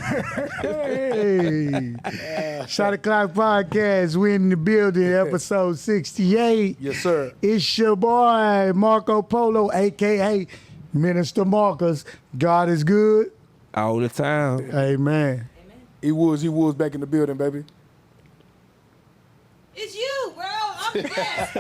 Hey, Shot O'Clock Podcast. We in the building, episode 68. Yes, sir. It's your boy, Marco Polo, a.k.a. Minister Marcus. God is good. All the time. Amen. He was back in the building, baby. It's you, bro. I'm the guest.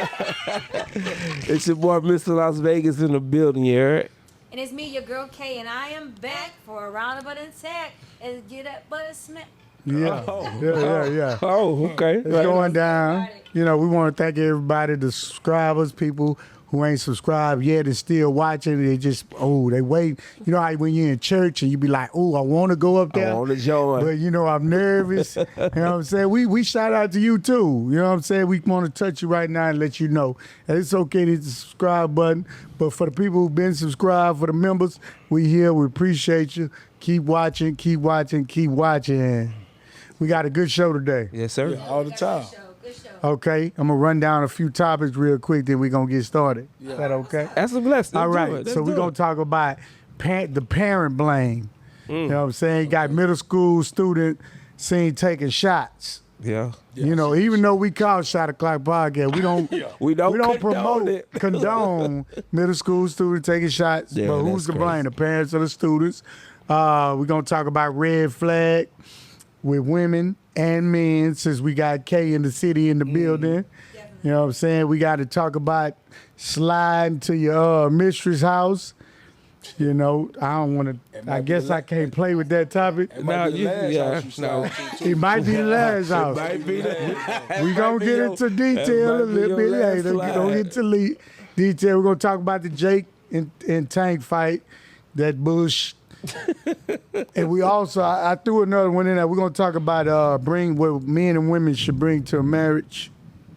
It's your boy, Mr. Las Vegas, in the building, you heard? And it's me, your girl Kay, and I am back for a round of attack and get that butter smack. Yeah. Yeah. Oh, okay. It's going down. You know, we want to thank everybody, the subscribers, people who ain't subscribed yet and still watching. They just, they wait. You know how when you're in church and you be like, I want to go up there. I want to join. But, you know, I'm nervous. You know what I'm saying? We shout out to you, too. You know what I'm saying? We want to touch you right now and let you know that it's okay to hit the subscribe button. But for the people who've been subscribed, for the members, we here. We appreciate you. Keep watching, keep watching, keep watching. We got a good show today. Yes, sir. Yeah, all the time. Good show. Okay, I'm gonna run down a few topics real quick, then we're gonna get started. Yeah. Is that okay? That's a blessing. All Let's do right, it. Let's so we're do gonna it. talk about the parent blame. You know what I'm saying? You got middle school student seen taking shots. Yeah. You know, even though we call Shot O'Clock Podcast, we don't condone middle school students taking shots. Yeah, but who's that's to blame? crazy. The parents or the students? We're gonna talk about red flag with women and men, since we got Kay in the city in the building. You know what I'm saying? We got to talk about sliding to your mistress house. You know, I don't want to. I guess I can't play with that topic. It might be the last house you no. slide to, It might be the last house. Might be that. We gonna get into detail a little bit later. We gonna get to detail. We're gonna talk about the Jake and Tank fight, that bush. And we also, I threw another one in there. We're gonna talk about bring what men and women should bring to a marriage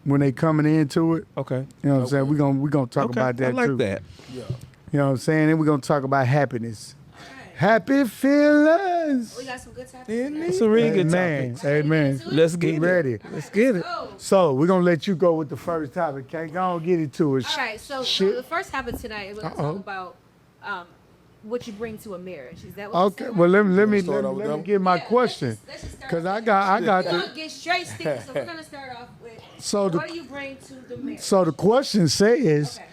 when they coming into it. Okay. You know what I'm saying? We're gonna talk Okay. about that I like too. that. yeah. You know what I'm saying? And we're gonna talk about happiness. Happy feelings. We got some good topics. It's a really good Amen. topic. Amen. Let's Get get ready. Let's get it. Oh. So we're gonna let you go with the first topic. Can't go on get into it. All right, so Shit. the first topic tonight, we're going to Uh-oh. talk about what you bring to a marriage. Is that what Okay. Well, let me start off with let me them? get my question, Let's just start cause off. I got We're the. going to get straight sticky, so we're going to start off with So what do the you bring to the marriage? so the question says, Okay.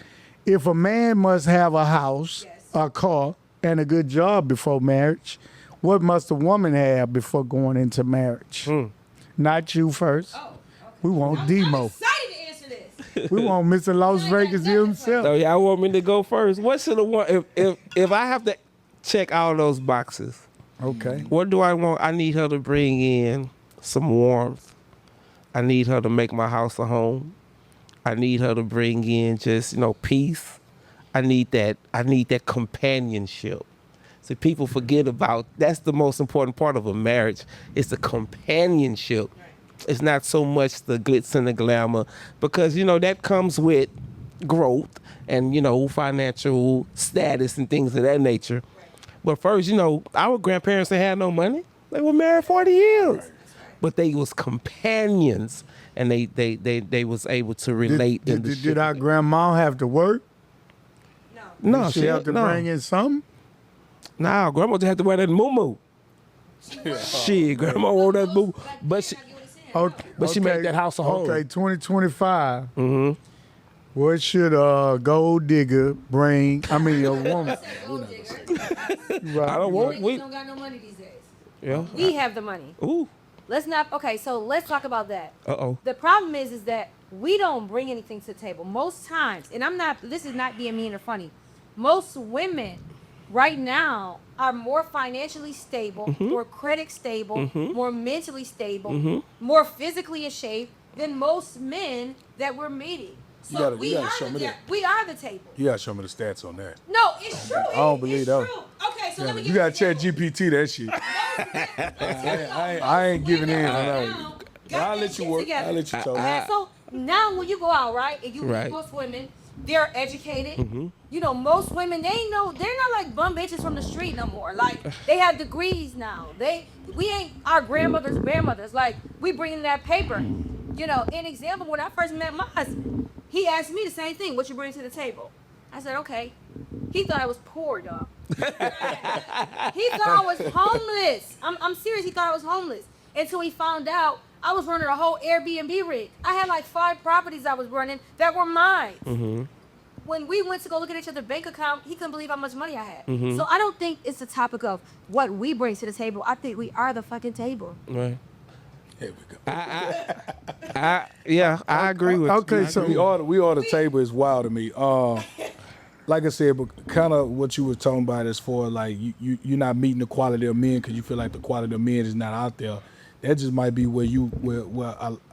if a man must have a house, Yes. a car, and a good job before marriage, what must a woman have before going into marriage? Not you first. Oh, okay. We want I'm Demo. excited to answer this. We want Mr. Las I ain't Vegas got nothing himself. So y'all want me to go first? What should I want if I have to check all those boxes? Okay. What do I want? I need her to bring in some warmth. I need her to make my house a home. I need her to bring in just, peace. I need that companionship. See, people forget about that's the most important part of a marriage. It's the companionship. It's not so much the glitz and the glamour, because that comes with growth and financial status and things of that nature. But first, our grandparents, they had no money. They were married 40 years. But they was companions, and they was able to relate. Did our grandma have to work? No. No, Did she have to bring in something? Nah, grandma just had to wear that moo-moo. Shit, grandma wore that moo. But she, Okay. she made that house a home. Okay, 2025. Mm-hmm. What should a gold digger bring? I mean, a woman. Gold digger. Right. I don't want. Ladies don't got no money these days. Yeah. We have the money. Ooh. Let's talk about that. Uh-oh. The problem is that we don't bring anything to the table. Most times, and this is not being mean or funny, most women right now are more financially stable, more credit stable, more mentally stable, more physically in shape than most men that we're meeting. So You gotta show me that. we are the table. You gotta show me the stats on that. No, it's true. I don't believe it's that. true. Okay, so let me You gotta check chat GPT that shit. I ain't giving in. I'll let you work. I'll let you talk. So now when you go out, right, and you meet Right. most women, they're educated. Most women, they're not like bum bitches from the street no more. Like, they have degrees now. We ain't our grandmothers. Like, we bringing that paper. An example, when I first met Maz, he asked me the same thing, what you bring to the table? I said, okay. He thought I was poor, y'all. He thought I was homeless. I'm serious. He thought I was homeless until he found out I was running a whole Airbnb rig. I had like 5 properties I was running that were mine. Mm-hmm. When we went to go look at each other's bank account, he couldn't believe how much money I had. So I don't think it's a topic of what we bring to the table. I think we are the fucking table. Right. Here we go. I agree with Okay, you. so We are the table is wild to me. Like I said, but kind of what you were talking about as far like you're not meeting the quality of men because you feel like the quality of men is not out there. That just might be where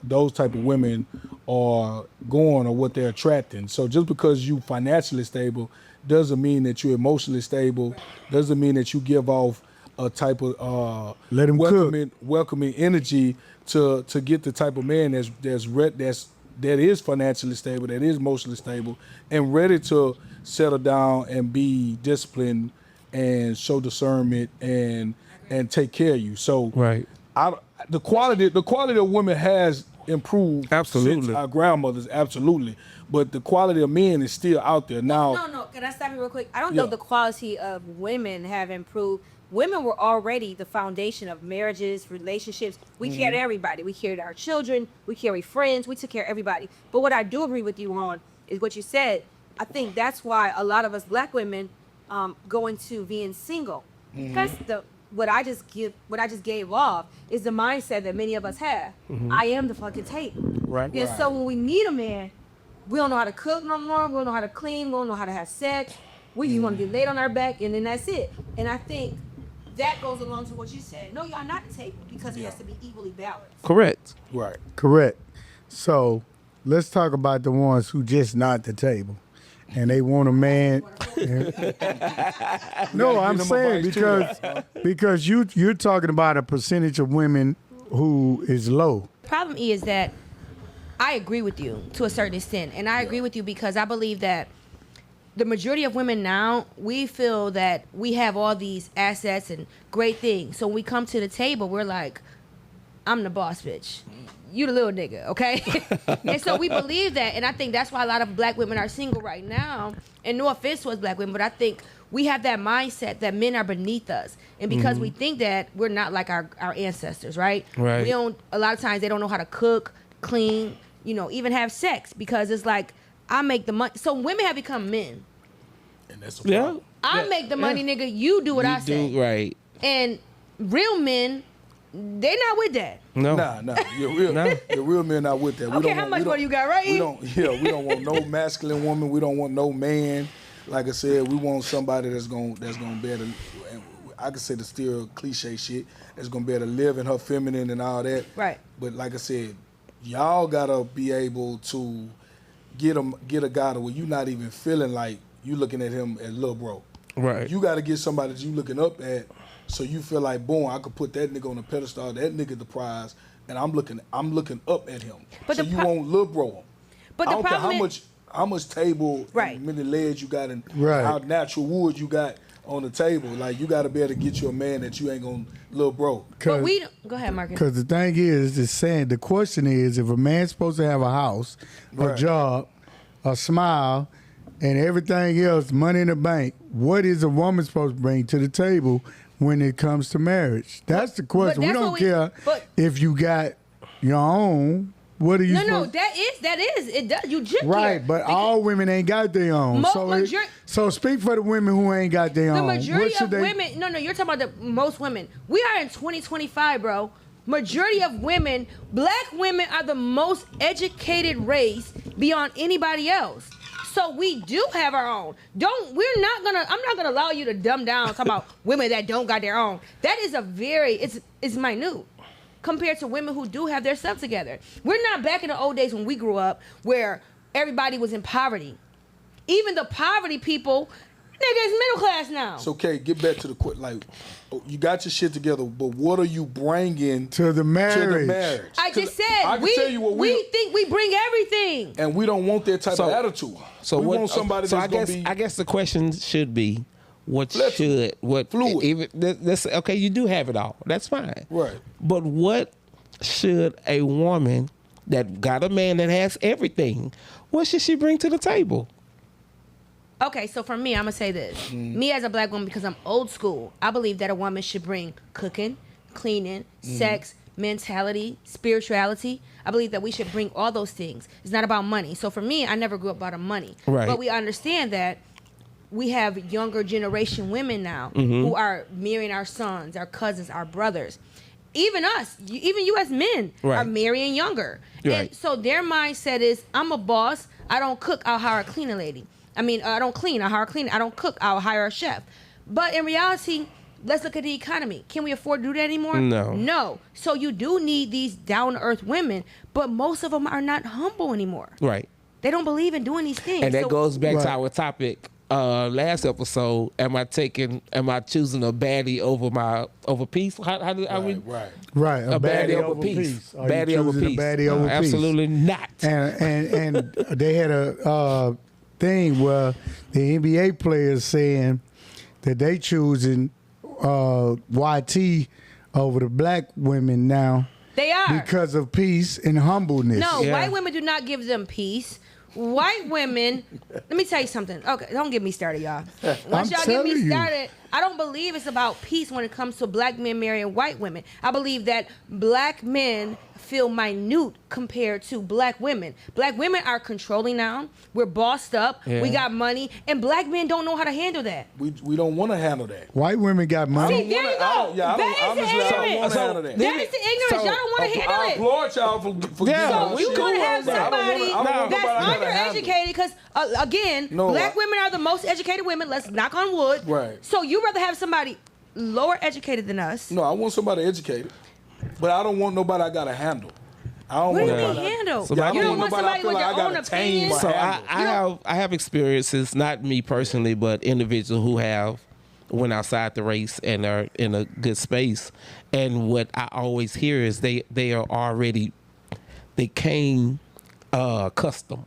those type of women are going or what they're attracting. So just because you financially stable doesn't mean that you're emotionally stable. Doesn't mean that you give off a type of Let him welcoming energy to get the type of man that is financially stable, that is emotionally stable, and ready to settle down and be disciplined and show discernment and take care of you. So Right. the quality of women has improved Absolutely. since our grandmothers, absolutely. But the quality of men is still out there now. No. Can I stop you real quick? I don't know Yeah. the quality of women have improved. Women were already the foundation of marriages, relationships. We cared everybody. We cared our children. We carried friends. We took care of everybody. But what I do agree with you on is what you said. I think that's why a lot of us black women go into being single. Because what I just gave off is the mindset that many of us have. I am the fucking table. Right. And so when we need a man, we don't know how to cook no more. We don't know how to clean. We don't know how to have sex. We just want to get laid on our back, and then that's it. And I think that goes along to what you said. No, y'all not the table because it has to be equally balanced. Correct. Right. correct. So let's talk about the ones who just not the table. And they want a man. No, I'm them saying advice too, because you're talking about a percentage of women who is low. Problem is that I agree with you to a certain extent, and I agree with you because I believe that the majority of women now, we feel that we have all these assets and great things. So when we come to the table, we're like, I'm the boss bitch. You the little nigga, okay? And so we believe that, and I think that's why a lot of black women are single right now. And no offense towards black women, but I think we have that mindset that men are beneath us. And because we think that, we're not like our ancestors, right? Right. We don't, a lot of times they don't know how to cook, clean, even have sex because it's like, I make the money. So women have become men. And that's a Yeah. problem. I make the money, nigga. You do what I say. Right. And real men, they not with that. No. Nah. The real men not with that. Okay, how much money you got, right? We don't want no masculine woman. We don't want no man. Like I said, we want somebody that's gonna be able to, I could say the still cliche shit, that's gonna be able to live in her feminine and all that. Right. But like I said, y'all gotta be able to get a guy to where you not even feeling like you looking at him as little bro. Right. You gotta get somebody that you looking up at, so you feel like, boom, I could put that nigga on the pedestal, that nigga the prize, and I'm looking up at him. But so the you won't little bro him. But I the don't care problem is, how much table Right. and many legs you got and Right. how natural wood you got on the table. Like you gotta be able to get you a man that you ain't gonna little bro. but we don't, go ahead, Marcus. Because the thing is, the question is, if a man's supposed to have a house, a Right. job, a smile, and everything else, money in the bank, what is a woman supposed to bring to the table when it comes to marriage? That's the question. We that's don't what we- care but- if you got your own. What are you No, supposed that is. It does. You just Right, but all women ain't got their own. So speak for the women who ain't got their The own. majority of women, no, you're talking about most women. We are in 2025, bro. Majority of women, black women are the most educated race beyond anybody else. So we do have our own. I'm not gonna allow you to dumb down talk about women that don't got their own. That is it's minute compared to women who do have their stuff together. We're not back in the old days when we grew up where everybody was in poverty. Even the poverty people, nigga, is middle class now. So okay, get back to the like, you got your shit together, but what are you bringing to the marriage? I just said I can tell you what we think we bring everything, and we don't want that type of attitude. So we want somebody that's gonna be. I guess the question should be, Fluid. even that's okay. You do have it all. That's fine. Right. But what should a woman that got a man that has everything? What should she bring to the table? Okay, so for me, I'm gonna say this. Me as a black woman, because I'm old school, I believe that a woman should bring cooking, cleaning, sex, mentality, spirituality. I believe that we should bring all those things. It's not about money. So for me, I never grew up about money. Right. But we understand that we have younger generation women now who are marrying our sons, our cousins, our brothers. Even us, even you as men are marrying younger. Right. And so their mindset is, I'm a boss. I don't cook. I'll hire a cleaning lady. I mean, I don't clean. I hire a cleaner. I don't cook. I'll hire a chef. But in reality, let's look at the economy. Can we afford to do that anymore? No. No. So you do need these down-to-earth women, but most of them are not humble anymore. Right. They don't believe in doing these things. And that So- goes back to Right. our topic last episode. Am I choosing a baddie over peace? How we? Right. Right, A baddie over peace. Are you Baddie over choosing peace. a baddie over peace? Absolutely not. And they had a thing where the NBA players saying that they choosing YT over the black women now They are. because of peace and humbleness. No, Yeah. white women do not give them peace. White women, let me tell you something. Okay, don't get me started, y'all. Once y'all get me telling you. started, I don't believe it's about peace when it comes to black men marrying white women. I believe that black men feel minute compared to black women. Black women are controlling now. We're bossed up. Yeah. We got money. And black men don't know how to handle that. We don't want to handle that. White women got See, money. there you go. Yeah, I don't, That is the honestly, I don't ignorance. want to handle that. That is the ignorance. So, Y'all don't want to I handle it. applaud y'all for Yeah, getting all So the you shit. want to have But I don't wanna- somebody I don't want that's nobody I gotta handle. undereducated because, again, No, black women are the most educated women. Let's knock on wood. Right. So you rather have somebody lower educated than us. No, I want somebody educated, but I don't want nobody I gotta handle. I don't What do want you mean nobody. handle? Somebody- You I don't don't want want nobody somebody I feel with like I their own gotta tame opinions. my So handle. I have experiences, not me personally, but individuals who have went outside the race and are in a good space. And what I always hear is they came custom.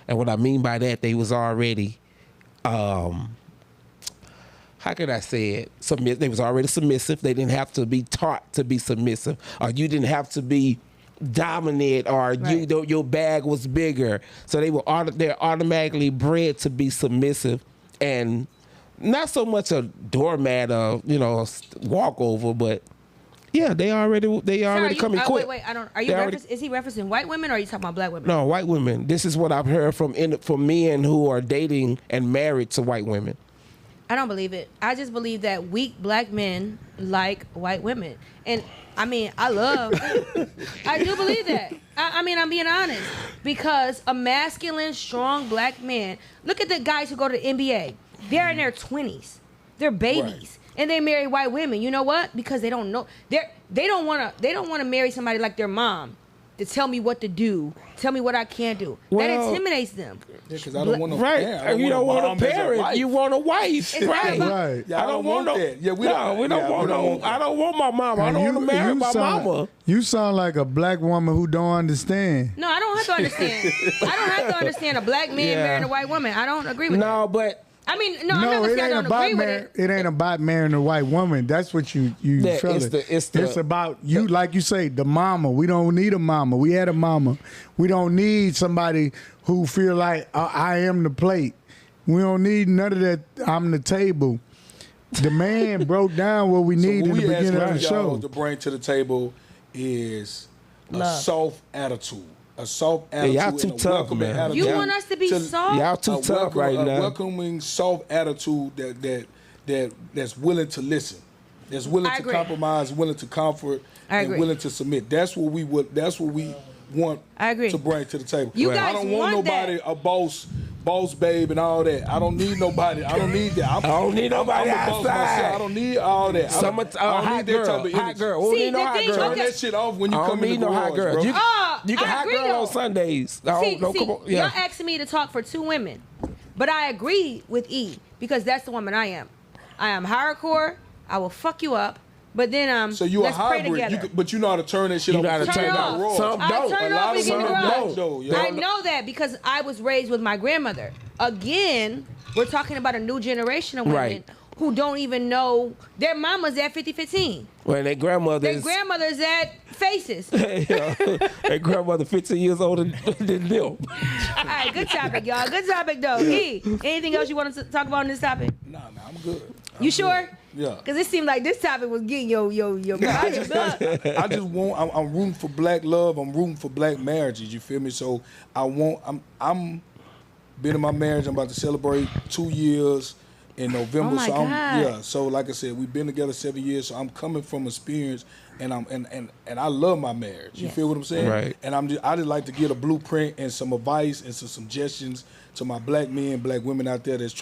And what I mean by that, they was already how can I say it? They was already submissive. They didn't have to be taught to be submissive, or you didn't have to be dominant, or Right. your bag was bigger. So they're automatically bred to be submissive, and not so much a doormat or walkover, but yeah, they already come equipped. Wait, I don't. Are you They already- is he referencing white women or are you talking about black women? No, white women. This is what I've heard from men who are dating and married to white women. I don't believe it. I just believe that weak black men like white women. And I mean, I do believe that. I mean, I'm being honest. Because a masculine, strong black man, look at the guys who go to the NBA. They're in their 20s. They're babies. Right. And they marry white women. You know what? Because they don't know. They don't want to marry somebody like their mom to tell me what to do, tell me what I can't do. That Well, intimidates them. Yeah, because I don't want no Right. parent. You don't want mom a as parent. wife. You want a wife. It's not Right. about- Right. Yeah, I don't want that. Yeah, we don't want want I that. don't want my mama. I And don't want to marry my sound, mama. You sound like a black woman who don't understand. No, I don't have to understand. I don't have to understand a black man Yeah. marrying a white woman. I don't agree with that. No, but I mean, no, I'm not No, gonna it say I ain't don't about agree with it. it ain't about marrying a white woman. That's what you Yeah, feel. it's the- It's about you, like you say, the mama. We don't need a mama. We had a mama. We don't need somebody who feel like I am the plate. We don't need none of that. I'm the table. The man broke down what we need in the beginning of the y'all show. to bring to the table is a Love. soft attitude. A soft attitude. y'all too and a tough, welcoming man. attitude. You want us to be soft? y'all too tough right A now. welcoming, soft attitude that's willing to listen, that's willing I to agree. compromise, willing to comfort, I and agree. willing to submit. That's what we want I agree. to bring to the table. You I guys don't want want nobody that. a boss babe and all that. I don't need nobody. I don't need that. I don't need nobody I'm the boss outside. myself. I don't need all that. I don't need hot that type of hot energy. girl. We don't See, need no the hot thing- girl. Turn okay. that shit off when you I come don't in need the no hot garage, girl. bro. You can I hot agree, girl though. on Sundays. No, See, no, come on. y'all asking me to talk for two women, but I agree with E because that's the woman I am. I am hardcore. I will fuck you up, but then So you a let's pray hybrid, together. but you know how to turn that shit You off. know how to Turn turn it it off. off. Some I don't. turn it A off lot and of get in the women garage. don't, though. Yeah. I know that because I was raised with my grandmother. Again, we're talking about a new generation of women Right. who don't even know their mama's at 50-15. Well, their grandmother Their is grandmother's at Faces. their grandmother 15 years older than them. All right, good topic, y'all. Good topic, though. E, anything else you want to talk about on this topic? Nah, I'm good. You sure? Yeah. Because it seemed like this topic was getting your I just want. I'm rooting for black love. I'm rooting for black marriages. You feel me? So I'm been in my marriage. I'm about to celebrate 2 years in November. Oh my God. So like I said, we've been together 7 years. So I'm coming from experience, and I love my marriage. You Yes. feel what I'm saying? Right. And I just like to get a blueprint and some advice and some suggestions to my black men, black women out there that's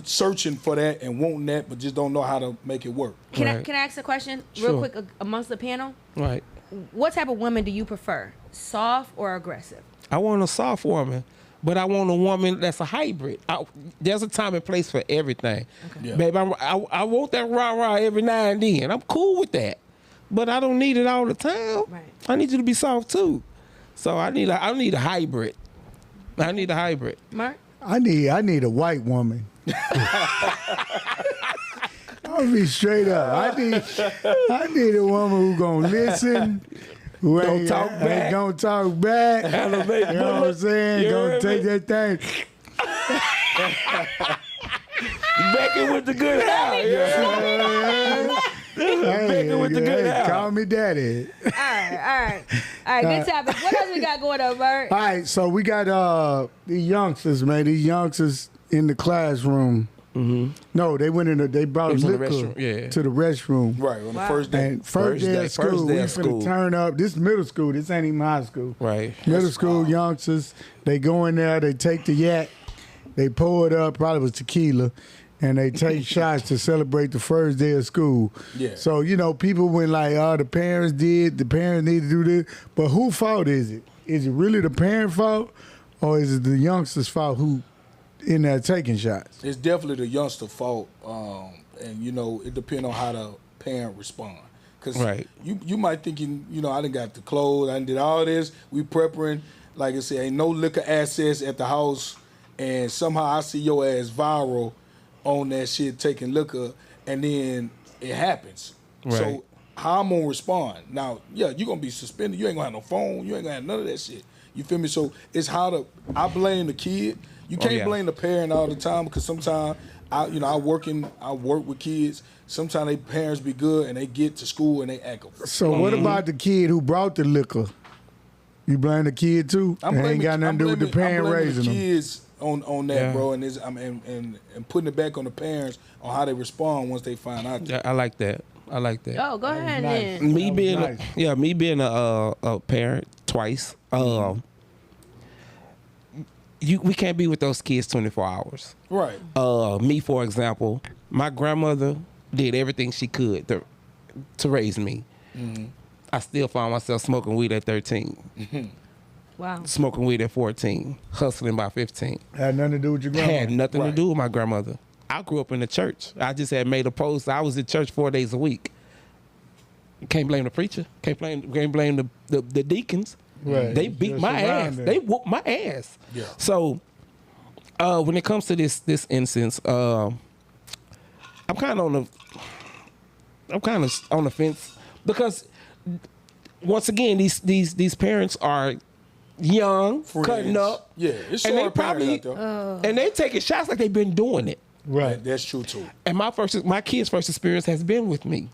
searching for that and wanting that, but just don't know how to make it work. Can Right. I ask a question real Sure. quick amongst the panel? Right. What type of woman do you prefer? Soft or aggressive? I want a soft woman, but I want a woman that's a hybrid. There's a time and place for everything. Okay. Yeah. Babe, I want that rah-rah every now and then. I'm cool with that. But I don't need it all the time. Right. I need you to be soft too. So I need a hybrid. I need a hybrid. Mark? I need a white woman. I'll be straight up. I need a woman who gonna listen, who ain't gonna talk back. You know what I'm saying? You Gonna heard take me? that thing. Becky with the good hair. Yeah. Becky with the good hair. Call me daddy. All right. Good topic. What else we got going on, Mark? All right, so we got the youngsters, man. These youngsters in the classroom. Mm-hmm. No, they brought It was in the liquor restroom, yeah. to the restroom. Right on the Wow. first day. And first day of school, we finna turn up. This is middle school. This ain't even high school. Right. Middle school youngsters, they go in there, they take the yak, they pour it up, probably was tequila, and they take shots to celebrate the first day of school. Yeah. So, people went like, oh, the parents need to do this. But whose fault is it? Is it really the parent fault, or is it the youngster's fault who in there taking shots? It's definitely the youngster fault, and it depends on how the parent respond. Cause Right. you might thinking, I done got the clothes, I done did all this, we preparing. Like I said, ain't no liquor access at the house, and somehow I see your ass viral on that shit taking liquor, and then it happens. Right. So how I'm gonna respond? Now, yeah, you gonna be suspended. You ain't gonna have no phone. You ain't gonna have none of that shit. You feel me? So it's I blame the kid. You can't blame the parent all the time, because sometimes I work with kids. Sometimes they parents be good and they get to school and they act. So what about the kid who brought the liquor? You blame the kid too? It ain't got nothing to do with the parent raising the them. kids on that, Yeah. bro, and and putting it back on the parents on how they respond once they find out. Yeah, I like that. Oh, go ahead nice. then. Me being nice. me being a parent twice. We can't be with those kids 24 hours. Right. Me, for example, my grandmother did everything she could to raise me. Mm-hmm. I still found myself smoking weed at 13, Wow. smoking weed at 14, hustling by 15. Had nothing to do with your grandma. Had nothing to Right. do with my grandmother. I grew up in the church. I just had made a post. I was in church 4 days a week. Can't blame the preacher. Can't blame the deacons. Right. They beat Just my ass. surrounded. They whooped my ass. Yeah. So when it comes to this instance, I'm kind of on the fence, because once again these parents are young, cutting up. Yeah, it's and they short parents probably out there. and they taking shots like they've been doing it. Right. That's true too. And my kid's first experience has been with me.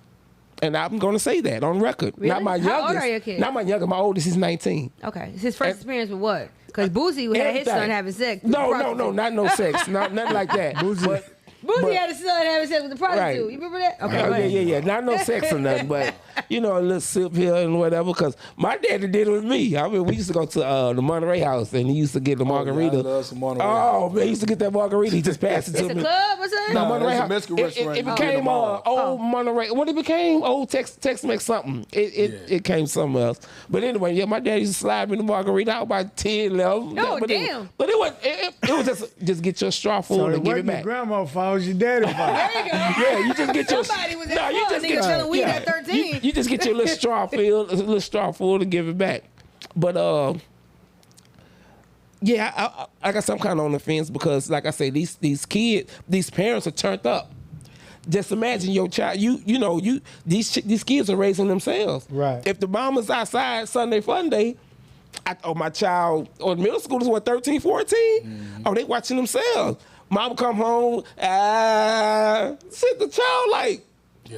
And I'm going to say that on record. Really? Not my How youngest. old are your kids? Not my youngest. My oldest is 19. Okay. It's his first And- experience with what? Because Boosie had his son Everything. having sex. with No, the prostitute. not no sex. Nothing like that. Boosie- Boosie had his son having sex with the prostitute. Right. You remember that? Okay. Oh, go ahead. yeah. Not no sex or nothing, but a little sip here and whatever. Because my daddy did it with me. I mean, we used to go to the Monterey House, and he used to get the margarita. I love some Monterey Oh House. man, he used to get that margarita. He just passed it to It's a me. club or something? No, No, Monterey that's a House. Mexican It restaurant. became You get them all. old Monterey. What it became? Old Tex-Mex something. It came something else. But anyway, yeah, my dad used to slide me the margarita. I was about 10, 11. Oh, but damn. It was just get your straw full So and it give it wasn't your back. grandma's fault, it was your daddy's fault. There you go. Yeah, you just get your. Somebody was at No, you fault. just Nigga get selling weed at 13. You just get your little straw full to give it back. But yeah, I guess I'm kind of on the fence, because, like I say, these kids, these parents are turned up. just imagine your child. These kids are raising themselves. Right. If the mama's outside Sunday fun day, my child on middle school is 13, 14. Oh, they watching themselves. Mom come home, sit the child like,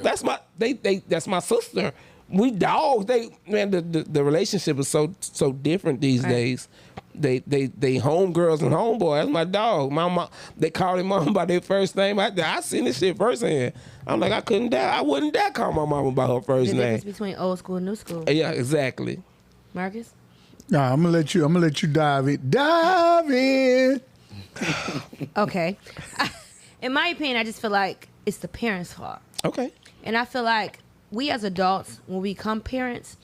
that's my sister. We dogs. The relationship is so different these days. They homegirls and homeboy. That's my dog. Mama, they call him mom by their first name. I seen this shit firsthand. I'm like, I wouldn't dare call my mama by her first The name. difference between old school and new school. Yeah, exactly. Marcus? Nah, I'm gonna let you dive in. Okay. In my opinion, I just feel like it's the parents' fault. Okay. And I feel like we as adults, when we become parents,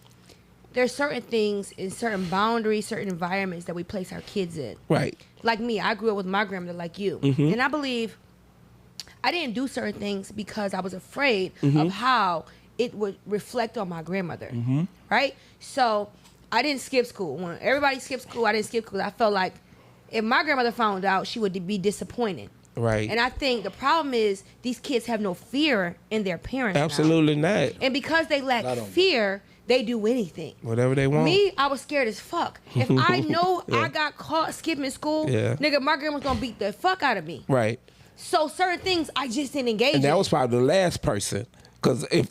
there's certain things and certain boundaries, certain environments that we place our kids in. Right. Like me, I grew up with my grandmother like you. Mm-hmm. And I believe I didn't do certain things because I was afraid Mm-hmm. of how it would reflect on my grandmother. Mm-hmm. Right? So I didn't skip school. When everybody skipped school, I didn't skip school. I felt like if my grandmother found out, she would be disappointed. Right. And I think the problem is these kids have no fear in their parents. Absolutely now. not. And because they lack fear, they do anything. Whatever they want. Me, I was scared as fuck. If I know I got caught skipping school, nigga, my grandma's gonna beat the fuck out of me. Right. So certain things I just didn't engage in. And that was probably the last person. Because if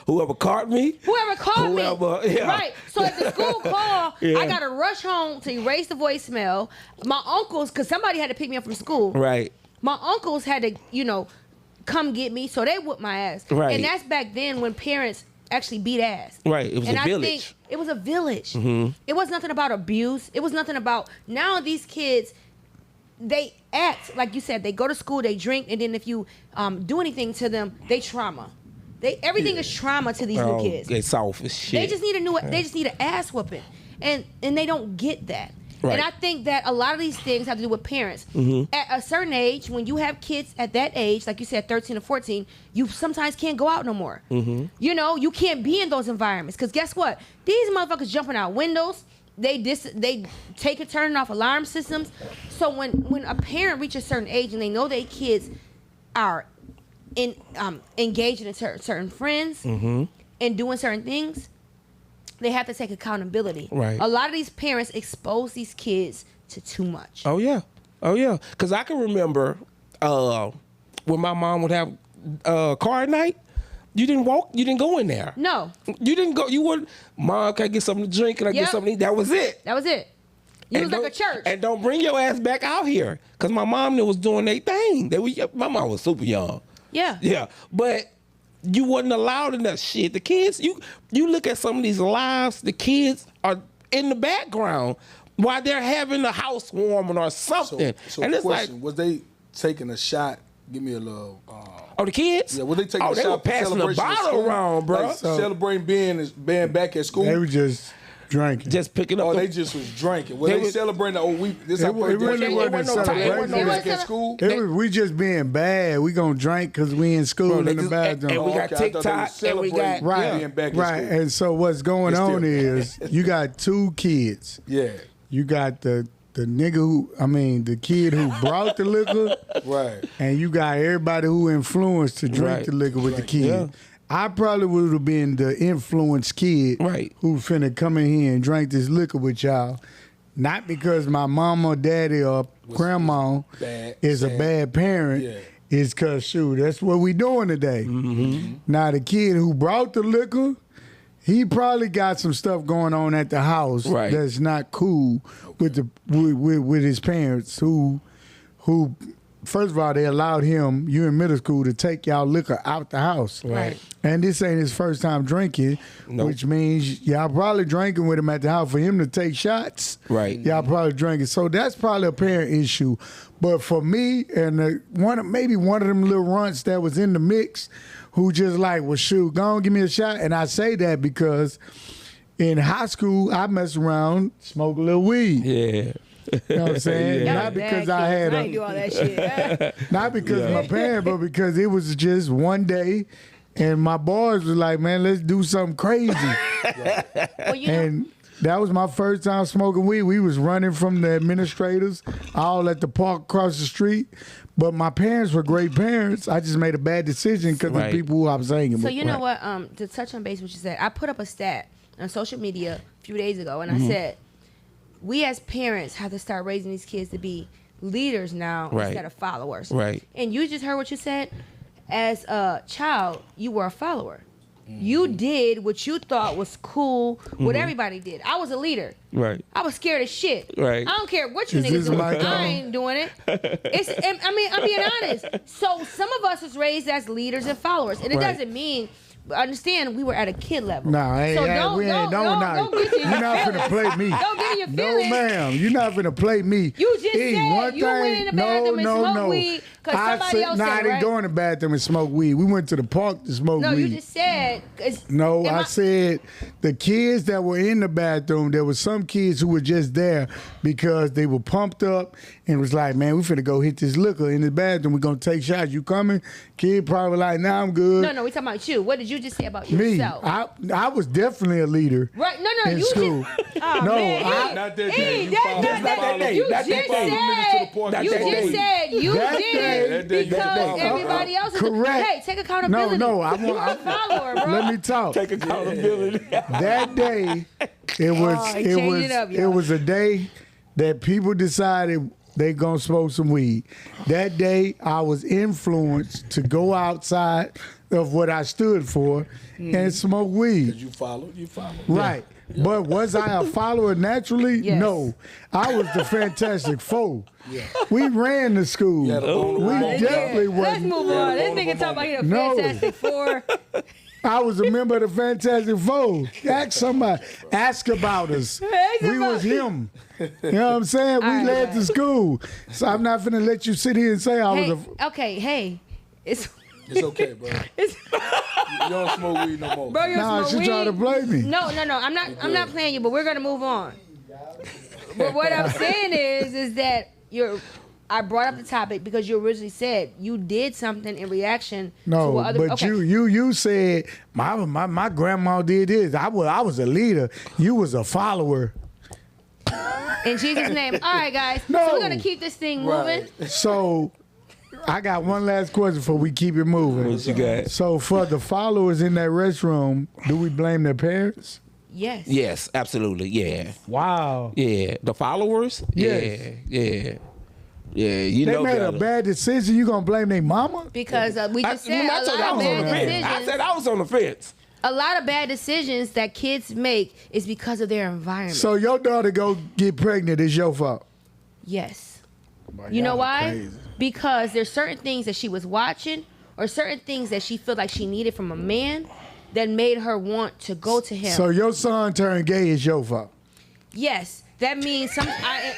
whoever caught me. Whoever called me. Yeah. Right. So if the school called, Yeah. I got to rush home to erase the voicemail. My uncles, because somebody had to pick me up from school. Right. My uncles had to, come get me. So they whooped my ass. Right. And that's back then when parents actually beat ass. Right. It was a village. I think it was a village. Mm-hmm. It was nothing about abuse. It was nothing about, now these kids, they act, like you said, they go to school, they drink, and then if you do anything to them, they trauma. Everything is trauma to these new kids. They soft as shit. They just need they just need an ass whooping. And they don't get that. Right. And I think that a lot of these things have to do with parents. Mm-hmm. At a certain age, when you have kids at that age, like you said, 13 or 14, you sometimes can't go out no more. Mm-hmm. You can't be in those environments. Because guess what? These motherfuckers jumping out windows. They take it, turning off alarm systems. So when a parent reaches a certain age and they know their kids are engaging in certain friends and doing certain things, they have to take accountability. Right. A lot of these parents expose these kids to too much. Oh yeah. Because I can remember when my mom would have card night. You didn't go in there. No. You didn't go. You would. Mom, can I get something to drink? Can I get something to eat? That was it. That was it. You was like a church. And don't bring your ass back out here. Because my mom was doing their thing. My mom was super young. Yeah. Yeah. But you wasn't allowed in that shit. The kids, you look at some of these lives, the kids are in the background while they're having a housewarming or something. So and it's question, like, was they taking a shot? Give me a little... oh, the kids? Yeah, was they taking a they shot were for passing the celebration of bottle school? around, bro. Like celebrating being back at school? They were just drinking. Just picking up Oh, the... they just was drinking. Were they celebrating this our It first really day? wasn't a celebration. Back at school? We just being bad. We gonna drink because we in school in the bathroom. and we got Okay, I thought they was TikTok, and we got... Right, being back at right. school. And so what's going It's on still- is you got two kids. Yeah, You got the the kid who brought the liquor, right. and you got everybody who influenced to drink Right. the liquor with the kid. Yeah. I probably would have been the influenced kid Right. who finna come in here and drink this liquor with y'all. Not because my mama, daddy, or grandma bad, is a sad. bad parent. Yeah. It's because, shoot, that's what we doing today. Mm-hmm. Now, the kid who brought the liquor, he probably got some stuff going on at the house Right. that's not cool with his parents who first of all, they allowed him, you in middle school, to take y'all liquor out the house. Right. And this ain't his first time drinking, Nope. which means y'all probably drinking with him at the house. For him to take shots, Right. y'all probably drinking. So that's probably a parent issue. But for me, and maybe one of them little runts that was in the mix who just like, well, shoot, go on, give me a shot. And I say that because in high school, I messed around, smoke a little weed. Yeah. You know what I'm saying? Y'all Not bad because I had kids. I ain't do all that shit. not because of my parents, but because it was just one day, and my boys was like, "Man, let's do something crazy." Well, And That was my first time smoking weed. We was running from the administrators all at the park across the street. But my parents were great parents. I just made a bad decision because of the people who I was hanging with. So you know what? To touch on base what you said, I put up a stat on social media a few days ago, and I said, we as parents have to start raising these kids to be leaders now instead of followers. Right. And you just heard what you said. As a child, you were a follower. You did what you thought was cool, what everybody did. I was a leader. Right. I was scared as shit. Right. I don't care what you Is niggas this do. like, I ain't doing it. I mean, I'm being honest. So some of us was raised as leaders and followers. And it doesn't mean, understand, we were at a kid level. Nah, so don't get you're not finna play me. Don't get in your No, feelings. ma'am. You're not finna play me. You just E, said one you went in the bathroom and smoked weed because somebody else I said, didn't right? go in the bathroom and smoke weed. We went to the park to smoke No, weed. you just said. No, I said the kids that were in the bathroom, there were some kids who were just there because they were pumped up and was like, man, we finna go hit this liquor in the bathroom. We're going to take shots. You coming? Kid probably like, nah, I'm good. No, we talking about you. What did you just say about Me, yourself? I was definitely a leader. Right? No, in you school. Just, oh, No, man, I- Not that E, day. You that's followed- not that's that not day. You that just day. You followed me to the said park. you That just day. said you That did day. it That day you because followed. everybody else is Correct. Hey, take accountability. No, I You're a want. follower, bro. Let me talk. Take accountability. That day, it was he it changed was it up, it y'all. was a day that people decided they gonna smoke some weed. That day, I was influenced to go outside of what I stood for and smoke weed. You followed. Right. But was I a follower naturally? Yes. No. I was the Fantastic Four. We ran the school. You had a bone to We bone. definitely Let's wasn't. move on. This nigga talking about he a No. Fantastic Four. I was a member of the Fantastic Four. Ask somebody. Ask about us. We was him. You know what I'm saying? We All right, led right. the school. So I'm not finna let you sit here and say I Hey, was a... okay, it's It's okay, bro. it's You don't smoke weed no more. bro. You Nah, smoke she weed. trying to play me. No. I'm not playing you, but we're gonna move on. But what I'm saying is that I brought up the topic because you originally said you did something in reaction to No, what other. but okay. you said my grandma did this. I was a leader. You was a follower. In Jesus' name. All right, guys. No. So we're gonna keep this thing moving. So I got one last question before we keep it moving. What you got? So for the followers in that restroom, do we blame their parents? Yes. Yes, absolutely. Yeah. Wow. Yeah. The followers? Yes. Yeah. You They know made better. a bad decision. You gonna blame their mama? Because we just said I a told you lot I of was on the bad fence. I decisions. said I was on the fence. A lot of bad decisions that kids make is because of their environment. So your daughter go get pregnant is your fault. Yes. You know why? Because there's certain things that she was watching or certain things that she felt like she needed from a man that made her want to go to him. So your son turned gay is your fault. Yes. That means I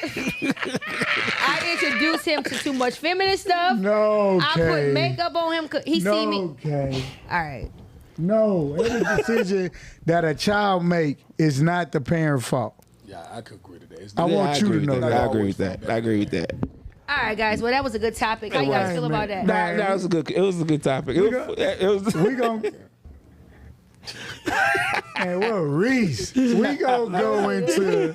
introduced him to too much feminine stuff. No, I put makeup on him. He see me. Okay. All right. No, any decision that a child make is not the parent's fault. Yeah, I could agree to that. It's I not- want you to know that. I agree with that. I agree with that. All right, guys. Well, that was a good topic. How you guys feel about that? That was a good. It was a good topic. It was. We gon' and well, Reese, we gonna go into.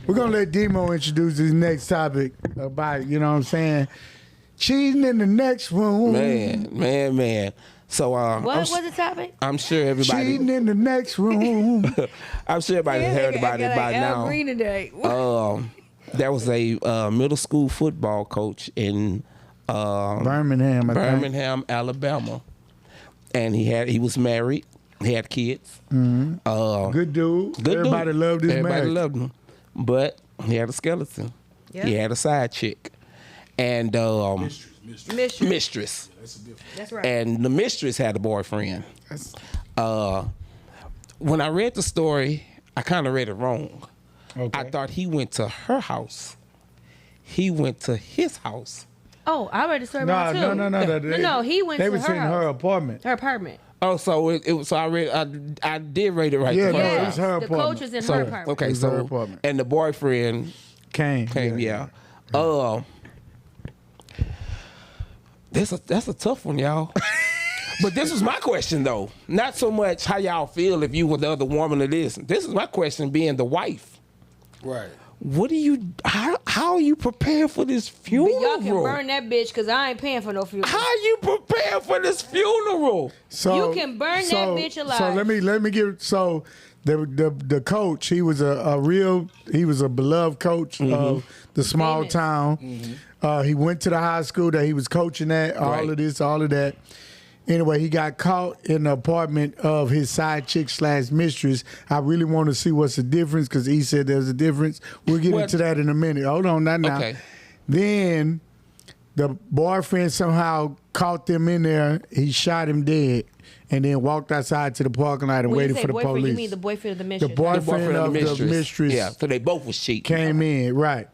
We're gonna let Demo introduce this next topic about, you know what I'm saying, cheating in the next room. Man. So What was the topic? I'm sure everybody. Cheating in the next room. I'm sure everybody heard about it by now. Green today. There was a middle school football coach in Birmingham, I think. Birmingham, Alabama, and he was married. He had kids. Good dude. Good Everybody dude. loved his Everybody marriage. loved him, but he had a skeleton. Yeah. He had a side chick, and mistress. That's right. And the mistress had a boyfriend. When I read the story, I kind of read it wrong. Okay. I thought he went to her house. He went to his house. Oh, I read the story wrong too. No. He went They to was her in house. her apartment. Her apartment. Oh, so it was. So I read. I did read it right. Yeah, the no, first it time. was her The apartment. coach was in So, her apartment. okay, It was her so apartment. and the boyfriend Came. came. Yeah. That's a tough one, y'all. But this was my question though. Not so much how y'all feel if you were the other woman or this. This is my question being the wife. Right. What do you how are you prepared for this But funeral? y'all can burn that bitch because I ain't paying for no funeral. How you prepared for this funeral? So You can burn that bitch alive. So let me give. So the coach, he was a beloved coach of the small Famous. town. He went to the high school that he was coaching at. All Right. of this, all of that. Anyway, he got caught in the apartment of his side chick / mistress. I really want to see what's the difference because he said there's a difference. We'll get What? into that in a minute. Hold on, not now. Okay. Then the boyfriend somehow caught them in there. He shot him dead and then walked outside to the parking lot and When you waited say for the boyfriend, police. you mean the boyfriend of the The mistress? boyfriend of the mistress Yeah, so they both was cheating. came in, right,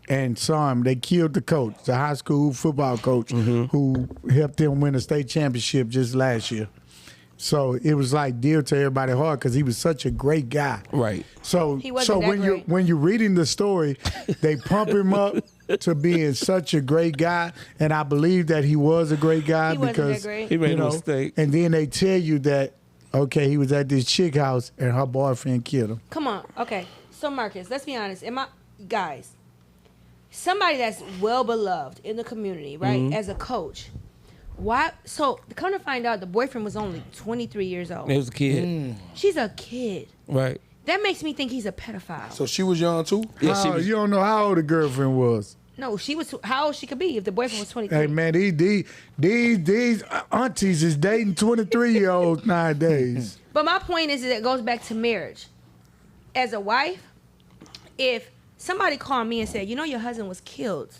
and saw him. They killed the coach, the high school football coach who helped them win a state championship just last year. So it was like dear to everybody's heart because he was such a great guy. Right. So He wasn't that great. when you're reading the story, they pump him up to being such a great guy, and I believe that he was a great guy He wasn't that because great. He made you a know, mistake. and then they tell you that okay, he was at this chick house and her boyfriend killed him. Come on. Okay. So, Marcus, let's be honest. Guys, somebody that's well beloved in the community, right, Mm-hmm. as a coach, why? So, come to find out, the boyfriend was only 23 years old. It was a kid. She's a kid. Right. That makes me think he's a pedophile. So she was young too? Yeah, she Oh, was, you don't know how old the girlfriend was. No, she was how old she could be if the boyfriend was 23. Hey man, these aunties is dating 23-year-olds nowadays. But my point is that it goes back to marriage. As a wife, if somebody called me and said, you know, your husband was killed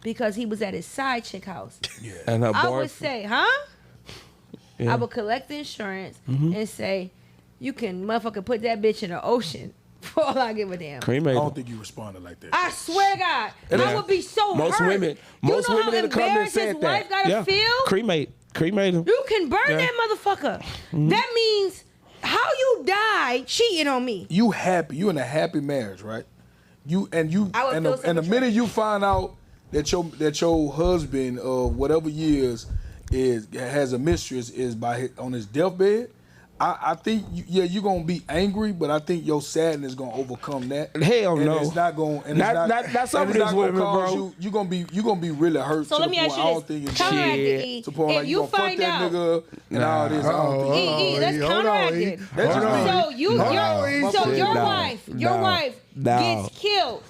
because he was at his side chick house, and her I boyfriend. would say, huh? Yeah. I would collect the insurance and say, you can motherfucker put that bitch in the ocean for all I give a damn. I Cremated. don't think you responded like that. I swear to God, I would be so Most hurt. women, you most know women how in the comments embarrassed his said that. wife gotta feel? Cremate him. You can burn Yeah. that motherfucker. That means how you died cheating on me. You happy? You in a happy marriage, right? I would feel so and the betrayed. minute you find out that your husband of whatever years has a mistress on his deathbed, I think you're gonna be angry, but I think your sadness gonna overcome that. Hell and no. It's not gonna. And Not- it's not, not some and of it's these not gonna women, cause bro. You're gonna be really hurt. So to let the me point ask I don't you think this. it's Counteracted, to the point if like you gonna fuck find that out. nigga and all this. I don't think. That's hold on, counteracted. That's just me. So your No. wife No. gets killed.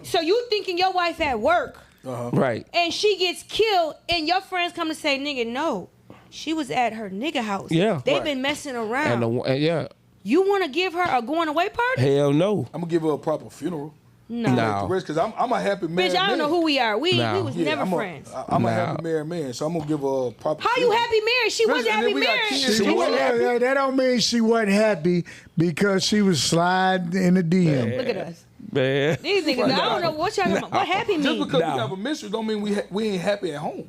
So you thinking your wife at work Right. and she gets killed, and your friends come to say, "Nigga, no, she was at her nigga house. Yeah. They've Right. been messing around. And yeah. You want to give her a going away party? Hell no. I'm gonna give her a proper funeral. No, No. Because I'm a happy married bitch, I don't know man. who we are. We No. was Yeah, never I'm friends. I'm a No. happy married man, so I'm gonna give her a proper. How you funeral. happy married? She wasn't And then happy we got married. kids. She wasn't happy. That don't mean she wasn't happy because she was sliding in the DM. Look at us. Man. These niggas, I don't know what y'all talking about. What happy Just mean? because No. we have a mistress don't mean we ain't happy at home.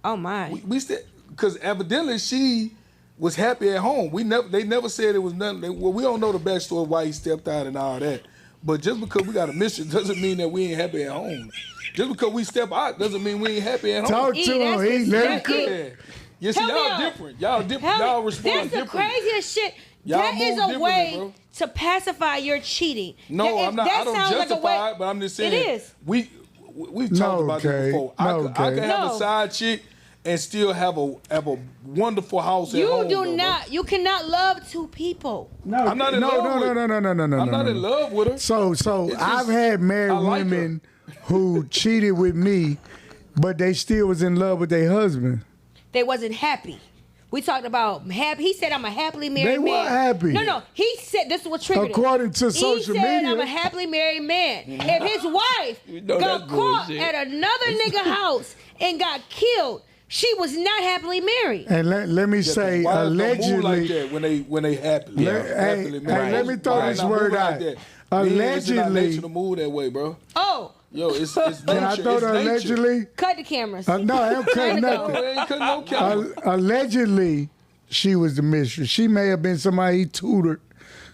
Oh my. We still because evidently she was happy at home. They never said it was nothing. Well, we don't know the backstory of why he stepped out and all that. But just because we got a mistress doesn't mean that we ain't happy at home. Just because we step out doesn't mean we ain't happy at home. Talk to E, him. that's He the- let him that- cook. Yeah. Yeah, see, Help me y'all out. different. Y'all different. Hell, Y'all respond that's the different. craziest shit. Y'all That move is a differently, way bro. to pacify your cheating. No, That- I'm not. that I don't sounds like a justify way- it, but I'm just saying. It is. We've No, talked about okay. this before. I No, could have okay. a side chick and still have a wonderful house at You home. do though, bro. not. You cannot love two people. No, I'm not in love with her. No. I'm not in love with her. So It's just- I've had married I like women who cheated with me, but they still was in love with their husband. They wasn't happy. We talked about happy. He said, "I'm a happily married They man." were happy. No. He said this is what triggered it. According to social he said, media. "I'm a happily married man." If his wife know got that's caught bullshit. at another nigga house and got killed, she was not happily married. And let me say, Why don't move allegedly. like that when they happily, Hey, married? let me throw Why this not word move out. Like that? Men, it's in our Allegedly. nature to move that way, bro. Oh, Yo, it's Can I nature. throw It's the nature. allegedly? cut the cameras. No, I ain't cutting Go. No, nothing. they ain't cutting no camera. Allegedly, she was the mistress. She may have been somebody he tutored,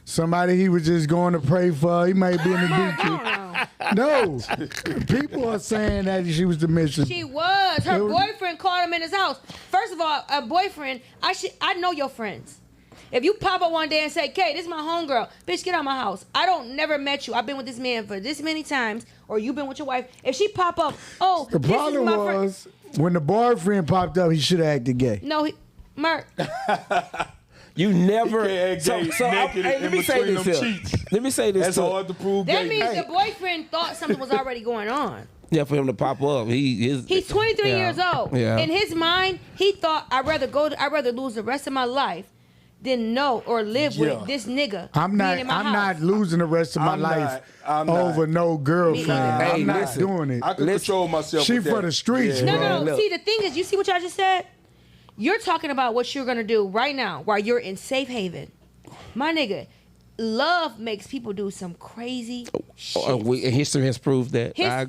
somebody he was just going to pray for. He might be in the I dookie. don't know. No, people are saying that she was Demetrice. She was. Her It was- boyfriend called him in his house. First of all, a boyfriend. I know your friends. If you pop up one day and say, "Kay, this is my homegirl," bitch, get out of my house. I don't never met you. I've been with this man for this many times, or you've been with your wife. If she pop up, oh, The this is problem my friend. was when the boyfriend popped up, he should have acted gay. No, Merk. You never. He can't act gay naked hey, let in me say between this them here. cheeks. Let me say this. That's too. hard to prove. That gay. means the boyfriend thought something was already going on. Yeah, for him to pop up, he's 23 yeah. years old. Yeah. In his mind, he thought I'd rather lose the rest of my life than know or live Yeah. with this nigga. I'm being in my house. not losing the rest of my I'm life not. over no girlfriend. Me either. Hey, I'm not listen. doing it. I can control myself. She with for that. the streets, Yeah. No, bro. no. Look. See, the thing is, you see what y'all just said? You're talking about what you're gonna do right now while you're in safe haven. My nigga, love makes people do some crazy shit. history has proved that. His- I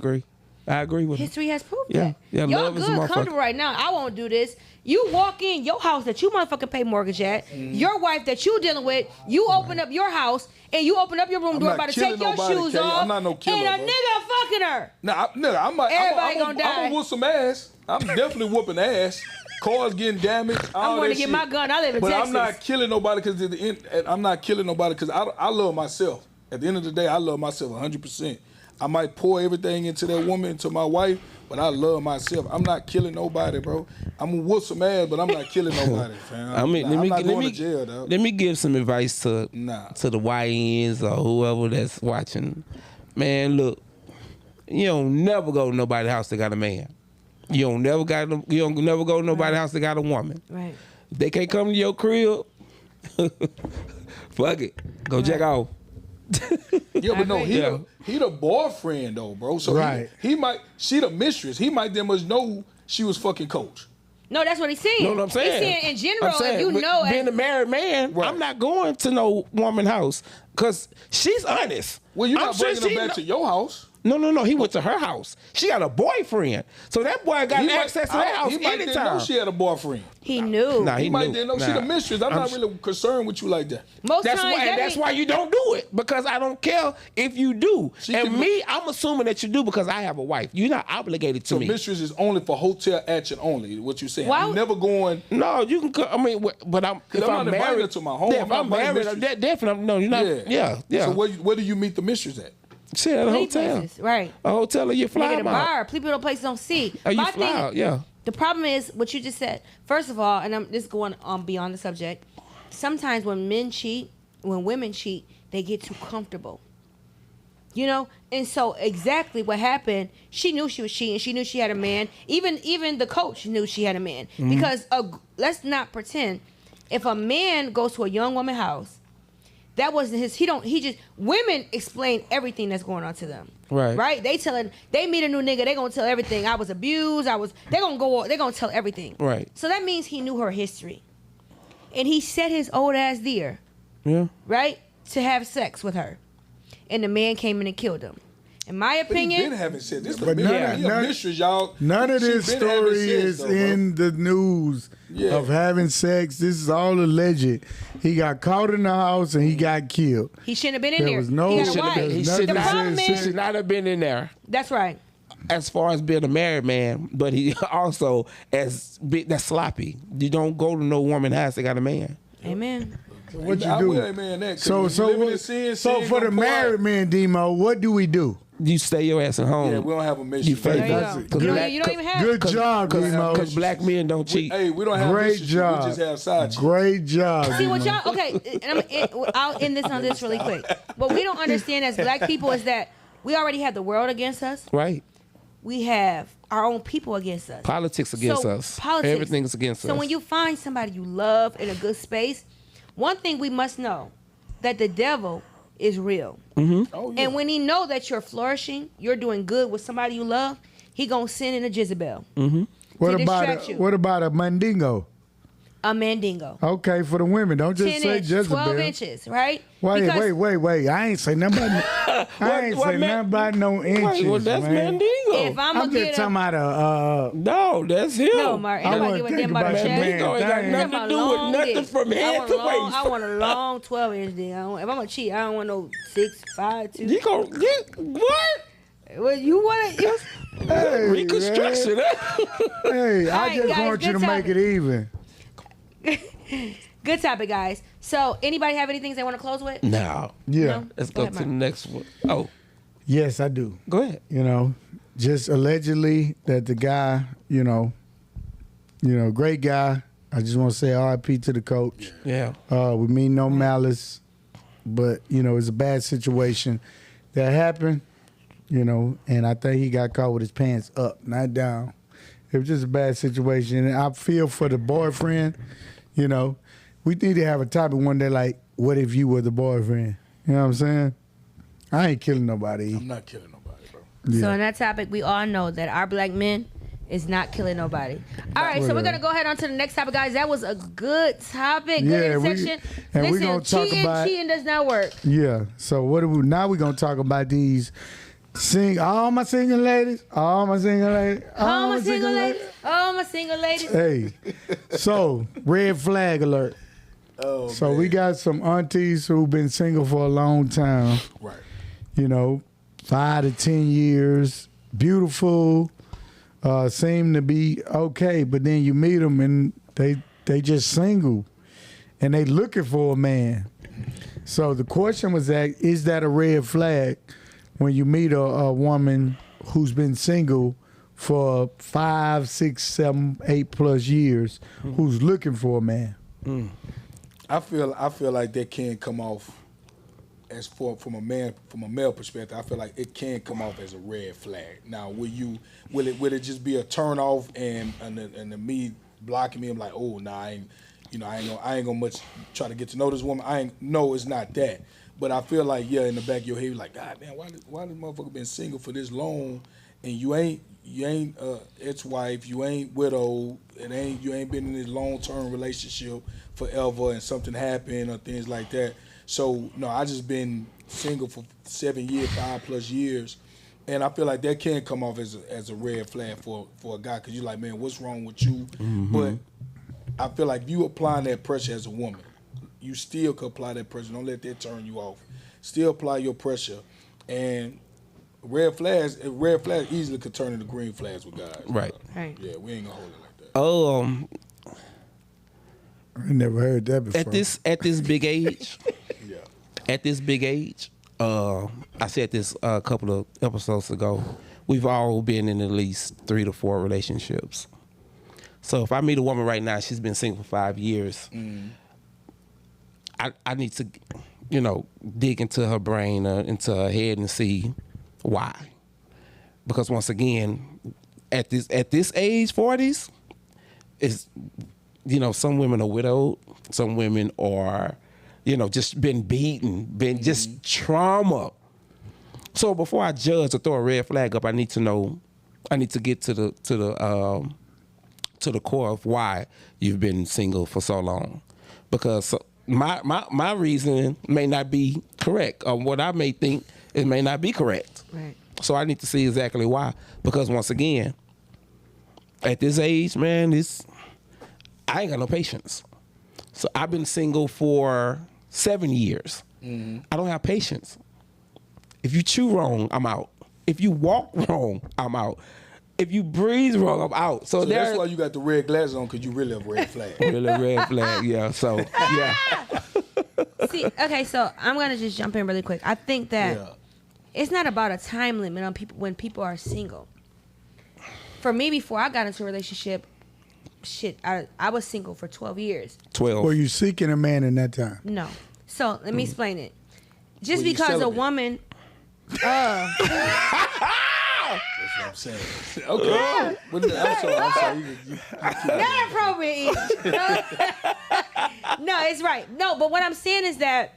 agree with him. History has proved Yeah. that. Yeah, Y'all love is a good, motherfucker. comfortable right now. I won't do this. You walk in your house that you motherfucking pay mortgage at, Mm-hmm. your wife that you dealing with, you open up your house and you open up your room I'm door not about to killing take your nobody, shoes Kay. off, I'm not no killer, and a bro. nigga fucking her. Nah, Everybody I'm gonna die. gonna whoop some ass. I'm definitely whooping ass. Cars getting damaged. I'm going to get my gun. I live in But Texas. I'm not killing nobody because I'm not killing nobody because I love myself. At the end of the day, I love myself 100%. I might pour everything into that woman, into my wife, but I love myself. I'm not killing nobody, bro. I'm gonna whoop some ass, but I'm not killing nobody, fam. I'm not going to jail, dog. Let me give some advice to the YNs or whoever that's watching. Man, look, you don't never go to nobody's house that got a man. You don't never go to nobody's house that got a woman. Right. If they can't come to your crib, fuck it. Go check out. Yeah, but no, Yeah. he the boyfriend though, bro. So Right. he might, she the mistress. He might that much know she was fucking coach. No, that's what he's saying. You know what I'm saying? He's saying in general, I'm saying, if you but know, being a married man, Right. I'm not going to no woman house because she's honest. Well, you're I'm not sure bringing she them back know- to your house. No. He went to her house. She got a boyfriend, so that boy got He might- access to that house He might didn't know anytime. she had a boyfriend. he knew. Nah, He might knew. didn't know she Nah. the mistress. I'm not really concerned with you like that. Most That's times, why. that That's mean- why you don't do it because I don't care if you do. She And can- me, I'm assuming that you do because I have a wife. You're not obligated to So me. mistress is only for hotel action only. What you saying? Why I'm would- never going. No, you can. I mean, but I'm. If I'm not I'm inviting her married to my home. Yeah, I'm if not I'm inviting married, mistress. definitely. No, you're not. Yeah. So where do you meet the mistress at? Shit, at a Many hotel. places, right? A hotel or you fly Nigga, the them out. bar. People places don't see. Or you My fly thing- out, yeah. The problem is what you just said. First of all, and this is going on beyond the subject. Sometimes when women cheat, they get too comfortable. You know, and so exactly what happened. She knew she was cheating. She knew she had a man. Even the coach knew she had a man. Mm-hmm. Because let's not pretend. If a man goes to a young woman's house, that wasn't his. Women explain everything that's going on to them. Right. They meet a new nigga, they gonna tell everything. I was abused. They're gonna tell everything. Right. So that means he knew her history. And he set his old ass there, Yeah. right? To have sex with her. And the man came in and killed him. In my But he opinion, been having sex. This But the mistress, y'all. None of She this been having story sex, is though, bro. in the news Yeah. of having sex. This is all alleged. He got caught in the house and he got killed. he shouldn't have been in There there. was no- he got a Should've wife. been- He The should problem not. He is- should not have been in there. That's right. As far as being a married man, but he also that's sloppy. You don't go to no woman house that got a man. Amen. What you I do? will, man, that. 'Cause So when you living in sin, so sin for the gonna pour out. married man, Demo, what do we do? You stay your ass at home. Yeah, we don't have a mistress. You fake There you That's go. it. You don't even have Good job, Demo. Because black men don't cheat. Hey, we don't have Great mistresses. job. We just have side chicks. Great job. See what Demo. y'all and I'll end this on this really quick. What we don't understand as black people is that we already have the world against us. Right. We have our own people against us. Politics against us. Politics. Everything's against us. So when you find somebody you love in a good space, one thing we must know that the devil is real. Oh, yeah. And when he know that you're flourishing, you're doing good with somebody you love, he gonna send in a Jezebel. What to about distract you. what about a Mandingo? a mandingo. Okay, for the women. Don't just 10 say inches, Jezebel. 12 inches, right? Wait. Because I ain't say nothing about nothing about no inches. Well, that's man. Mandingo. if I'm I'm gonna just get talking about No, that's him. no, Mark, I nobody wasn't give a damn thinking about about the that chest. man. Mandingo ain't got Dang. nothing to do with nothing from head to waist. I want a long 12-inch dick. If I'm gonna cheat, I don't want no 6, 5, 2. You go, what? Well, you want it? Hey, Reconstruction. Hey, I right, just guys, want you good to make topic. it even. Good topic, guys. So, anybody have anything they want to close with? Yeah. No. No? Let's Go go ahead, to the Mark. next one. Oh, Yes, I do. go ahead. You know, just allegedly that the guy, great guy. I just want to say RIP to the coach. Yeah. We mean no malice, but it's a bad situation that happened. And I think he got caught with his pants up, not down. It was just a bad situation. And I feel for the boyfriend. We need to have a topic one day like, what if you were the boyfriend? You know what I'm saying? I ain't killing nobody. I'm not killing nobody, bro. Yeah. So, on that topic, we all know that our black men is not killing nobody. All right, so we're going to go ahead on to the next topic, guys. That was a good topic, good Yeah, intersection. and we Listen, gonna talk about- cheating does not work. Yeah. So now we're gonna talk about these all my single ladies. Oh, my single ladies. Hey. So, red flag alert. Oh, So man. we got some aunties who've been single for a long time. Right. 5 to 10 years, beautiful, seem to be okay, but then you meet them and they just single and they looking for a man. So the question was is that a red flag when you meet a woman who's been single for 5, 6, 7, 8+ years, who's looking for a man? I feel like that can come off as from a male perspective. I feel like it can come off as a red flag. Now, will it just be a turn off and the me blocking me? I'm like, oh, nah, I ain't gonna much try to get to know this woman. No, it's not that. But I feel like in the back of your head, you're like, God damn, why this motherfucker been single for this long, and you ain't ex-wife, you ain't widow, you ain't been in this long-term relationship forever, and something happened or things like that. So no, I just been single for 7 years, 5+ years, and I feel like that can come off as a red flag for a guy, because you're like, man, what's wrong with you? Mm-hmm. But I feel like you applying that pressure as a woman, you still could apply that pressure. Don't let that turn you off. Still apply your pressure, and red flags easily could turn into green flags with guys. Right. Right. Yeah, we ain't gonna hold it like that. I never heard that before. At this big age, Yeah. at this big age, I said this a couple of episodes ago. We've all been in at least 3 to 4 relationships. So if I meet a woman right now, she's been single for 5 years. I need to, dig into her brain, into her head, and see why. Because once again, at this age, 40s, is some women are widowed, some women are, just been beaten, been just trauma. So before I judge or throw a red flag up, I need to know. I need to get to the core of why you've been single for so long, because my reasoning may not be correct, or what I may think it may not be correct. Right. So I need to see exactly why, because once again, at this age, man, I ain't got no patience. So I've been single for 7 years. Mm-hmm. I don't have patience. If you chew wrong, I'm out. If you walk wrong, I'm out. If you breathe wrong, I'm out. So that's why you got the red glasses on, because you really a red flag. Really red flag, yeah. So yeah. See, okay, so I'm gonna just jump in really quick. I think that it's not about a time limit on people when people are single. For me, before I got into a relationship, I was single for 12 years. 12. Were you seeking a man in that time? No. So let me explain it. Just Were you because a celibate? woman, That's what I'm saying. Okay. I'm sorry. not appropriate. No, it's right. No, but what I'm saying is that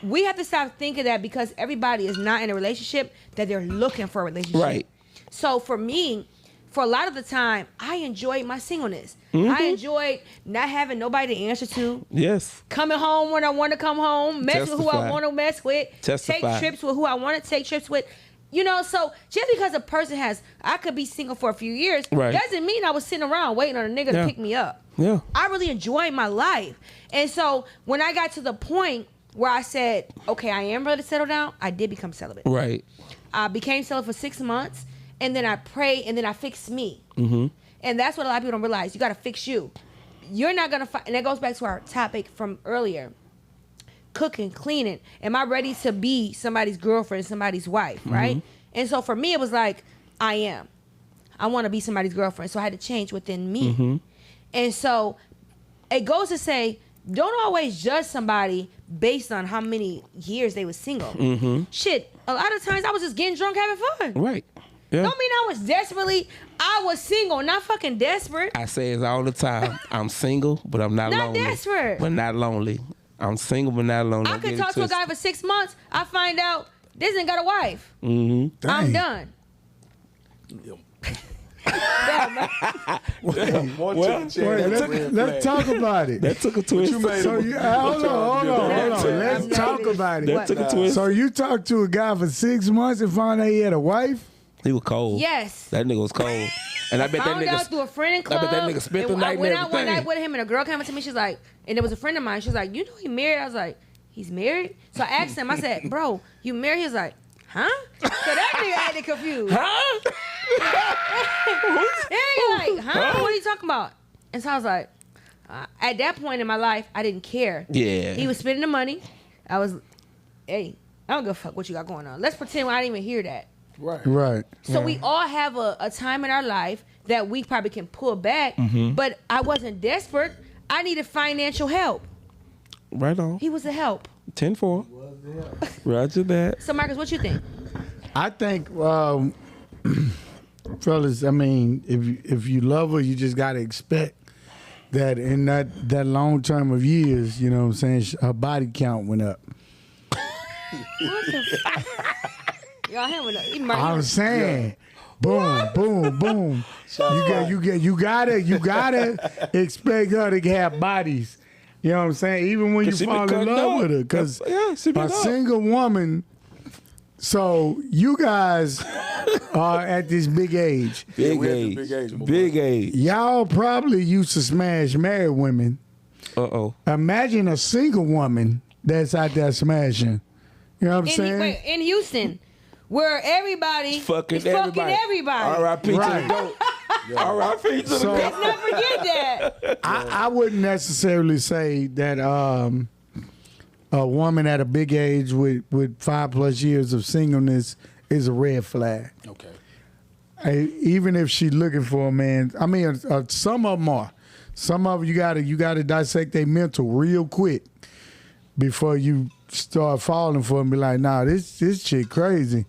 we have to stop thinking that because everybody is not in a relationship that they're looking for a relationship. Right. So for me, for a lot of the time, I enjoyed my singleness. Mm-hmm. I enjoyed not having nobody to answer to. Yes. Coming home when I want to come home, mess with who I Testify. want to mess with, Testify. take trips with who I want to take trips with. You know, so just because a person I could be single for a few years, Right. doesn't mean I was sitting around waiting on a nigga to Yeah. pick me up. Yeah. I really enjoyed my life. And so when I got to the point where I said, okay, I am ready to settle down, I did become celibate. Right. I became celibate for 6 months, and then I prayed, and then I fixed me. Mm-hmm. And that's what a lot of people don't realize. You got to fix you. You're not going to find, and that goes back to our topic from earlier. Cooking, cleaning. Am I ready to be somebody's girlfriend, somebody's wife, right? And so for me, it was like, I am. I want to be somebody's girlfriend. So I had to change within me. And so it goes to say, don't always judge somebody based on how many years they were single. Shit, a lot of times I was just getting drunk, having fun. Right. Yeah. Don't mean I was single, not fucking desperate. I say it all the time. I'm single, but I'm not Not lonely. desperate. But not lonely. I'm single, but not lonely. I Don't could get it talk to a twisted. guy for 6 months. I find out this ain't got a wife. Mm-hmm. I'm Dang. done. Let's talk about it. That took a twist. So you, hold on. Let's talk about it. That took a twist. So you talked to a guy for 6 months and found out he had a wife? He was cold. Yes. That nigga was cold. And I bet that Found out through a nigga. friend in club. bet that nigga spent the And night I and went out one everything. night with him, and a girl came up to me. She's like, and there was a friend of mine. She's like, you know he married? I was like, he's married? So I asked him. I said, bro, you married? He was like, huh? So that nigga acted confused. Huh? Yeah, you're like, huh? What are you talking about? And so I was like, at that point in my life, I didn't care. Yeah. He was spending the money. I was, hey, I don't give a fuck what you got going on. Let's pretend I didn't even hear that. Right. So we all have a time in our life that we probably can pull back, but I wasn't desperate. I needed financial help. Right on. He was a help. 10-4. Roger that. So Marcus, what you think? I think, fellas, I mean, if you love her, you just got to expect that in that long term of years, you know what I'm saying, her body count went up. What the Y'all him with I'm saying, boom, boom, boom. You gotta expect her to have bodies. You know what I'm saying? Even when you 'Cause she fall been in cutting love up. with her, because Yeah, she been a up. single woman. So you guys are at this big age. Big we're at the age. big age, my boy. Big age. Y'all probably used to smash married women. Uh-oh. Imagine a single woman that's out there smashing. You know what I'm saying? in Houston, where everybody Fucking is everybody. fucking everybody. R.I.P. to Right. the GOAT. R.I.P. to the So- GOAT. Let's not forget that. I wouldn't necessarily say that a woman at a big age with 5+ years of singleness is a red flag. Okay. Even if she's looking for a man, I mean, some of them are. Some of them you gotta dissect their mental real quick before you start falling for them. Be like, nah, this chick crazy.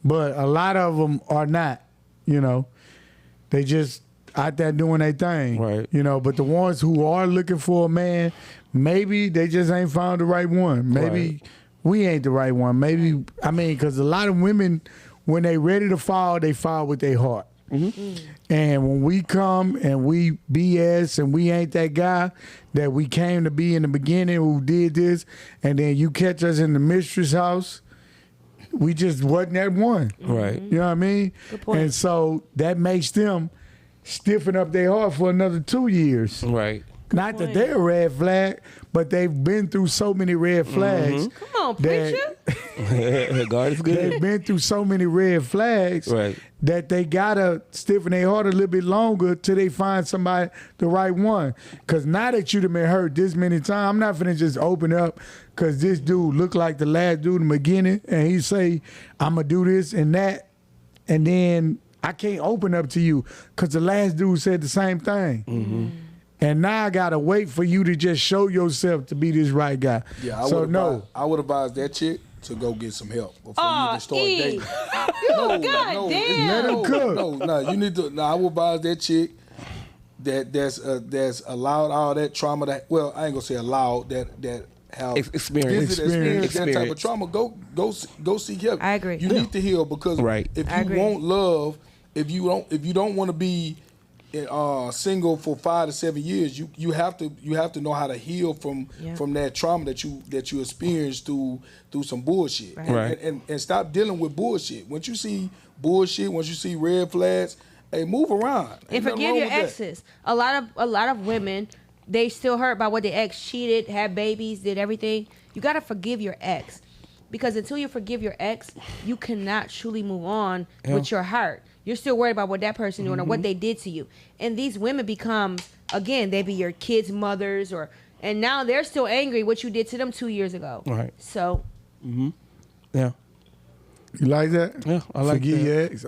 But a lot of them are not. You know, they just out there doing their thing. Right. You know, but the ones who are looking for a man, maybe they just ain't found the right one. Maybe Right. we ain't the right one. Maybe, I mean, because a lot of women, when they ready to fall, they fall with their heart. And when we come and we BS and we ain't that guy that we came to be in the beginning who did this, and then you catch us in the mistress house, we just wasn't that one. Right. You know what I mean? Good point. And so that makes them stiffen up their heart for another 2 years. Right. Not that they're a red flag, but they've been through so many red flags. Come on, that- preacher. God is They've good. been through so many red flags Right. that they gotta stiffen their heart a little bit longer till they find somebody, the right one. Cause now that you've been hurt this many times, I'm not finna just open up cause this dude looked like the last dude in the beginning and he say, I'ma do this and that, and then I can't open up to you cause the last dude said the same thing. And now I gotta wait for you to just show yourself to be this right guy. Yeah, I would advise that chick to go get some help before you even start dating. Goddamn. Let him cook. No, you need to. No, I would advise that chick that's allowed all that trauma. That I ain't gonna say allowed that have Experience. experienced that type of Experience. trauma. Go seek help. I agree. You need to heal because Right. if I you agree. want love, if you don't want to be single for 5 to 7 years, you have to know how to heal from that trauma that you experienced through some bullshit, and stop dealing with bullshit. Once you see bullshit, once you see red flags, hey, move around. And forgive your exes. A lot of women, they still hurt by what their ex cheated, had babies, did everything. You gotta forgive your ex, because until you forgive your ex, you cannot truly move on with your heart. You're still worried about what that person doing or what they did to you. And these women becomes, again, they be your kids' mothers, and now they're still angry what you did to them 2 years ago. Right. So. Yeah. You like that? Yeah, I like forgive that. your ex.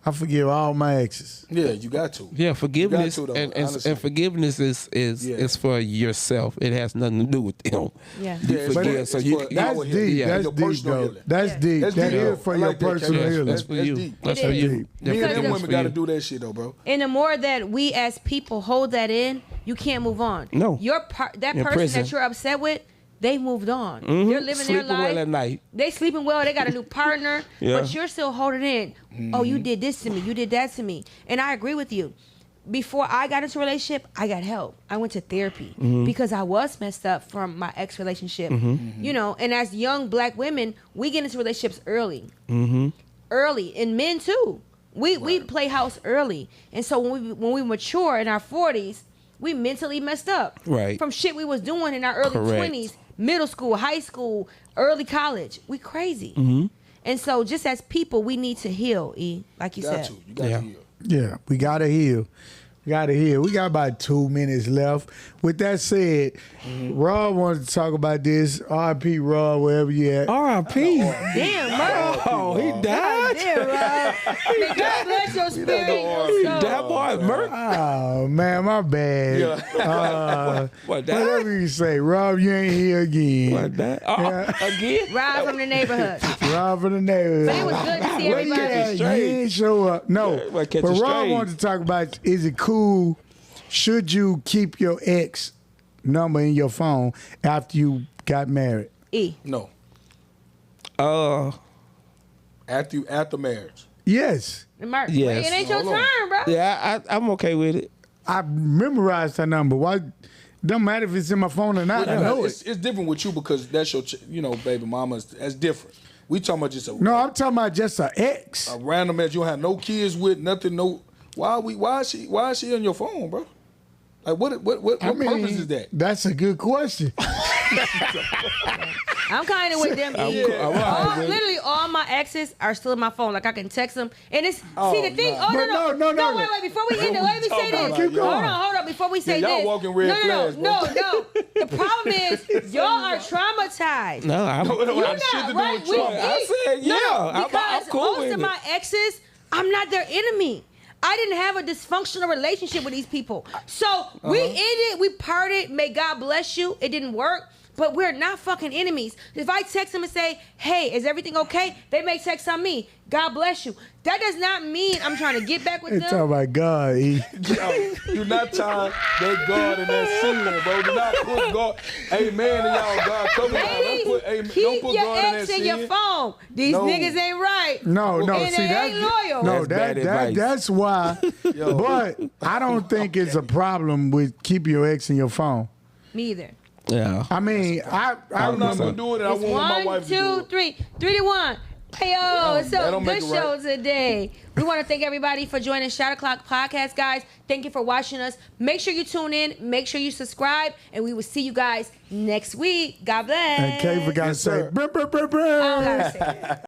I forgive all my exes. Yeah, you got to. Yeah, forgiveness You got to, though, and honestly. forgiveness is for yourself. It has nothing to do with them. Yeah. You Yeah, forgive, it's so for- you. That's Our deep. healing. Yeah. That's Your deep, personal though. healing. That's deep. That's That deep, is though. for I your like that, personal Kevin. healing. That's for you. deep. That's It for is. you. Me and That's them women for got to you. do that shit though, bro. And the more that we as people hold that in, you can't move on. No. That In person prison. that you're upset with, they moved on. They're living Sleeping their life. well at night. They sleeping well. They got a new partner, Yeah. but you're still holding in. Oh, you did this to me. You did that to me. And I agree with you. Before I got into a relationship, I got help. I went to therapy because I was messed up from my ex relationship. You know, and as young black women, we get into relationships early. Early, and men too. We play house early, and so when we mature in our 40s, we mentally messed up from shit we was doing in our early Correct. 20s, middle school, high school, early college. We crazy. And so just as people, we need to heal, like you said. You got to heal. Yeah, we gotta heal. We got about 2 minutes left. With that said, Rob wanted to talk about this. R.I.P. Rob, wherever you at. R.I.P. Damn, Merle. Oh, he died. Damn, Rob. May God bless your spirit. He died, boy. Murk. Oh, man, my bad. What that? Whatever you say. Rob, you ain't here again. What that? Again? Rob from the neighborhood. Rob from the neighborhood. But it was good to see Where you everybody. at? You ain't show up. No. Yeah, well, catch But a Rob stray. wanted to talk about, is it cool, should you keep your ex number in your phone after you got married? No. Uh, After marriage. Yes. Mark, Yes. it ain't your Hold on. turn, bro. yeah, I'm okay with it. I memorized her number. Why? Don't matter if it's in my phone or not. I know it. It's different with you because that's your, baby mama. That's different. We talking about just No, I'm talking about just an ex. a random man you don't have no kids with, nothing. No. Why is she on your phone, bro? Like what purpose is that? That's a good question. I'm kind of with them. Literally, all my exes are still in my phone. Like I can text them, and it's see the thing. nah. Oh But no. Wait. Before we end it, let me say this. Keep going. Hold on. Before we say y'all this, walking red flags, bro. no. The problem is y'all are traumatized. No, I'm. It don't You're have shit to not do right. with trauma. I said, yeah, I'm because cool most with of it. my exes, I'm not their enemy. I didn't have a dysfunctional relationship with these people. So we ended, we parted, may God bless you. It didn't work, but we're not fucking enemies. If I text them and say, hey, is everything okay? They may text on me, God bless you. That does not mean I'm trying to get back with It's them. talking about God. E. Yo, do not tie that God in that sin, bro. Do not put God. Amen to y'all, God. Come on. Ladies, Don't keep put your God in ex that in your sin. phone. These No. niggas ain't right. No. And See they that? ain't loyal. No, That's bad advice. that's why. But I don't think it's a problem with keeping your ex in your phone. Me either. Yeah. I mean, I I'm not remember. gonna do it. And I It's want my 1, wife to do 2, it. 3. 3 to 1. Hey, yo, that so don't good make it show right. today. We want to thank everybody for joining Shot O'Clock Podcast, guys. Thank you for watching us. Make sure you tune in. Make sure you subscribe. And we will see you guys next week. God bless. And Kay forgot to say, sir. brr, brr, brr, brr. I don't gotta say that.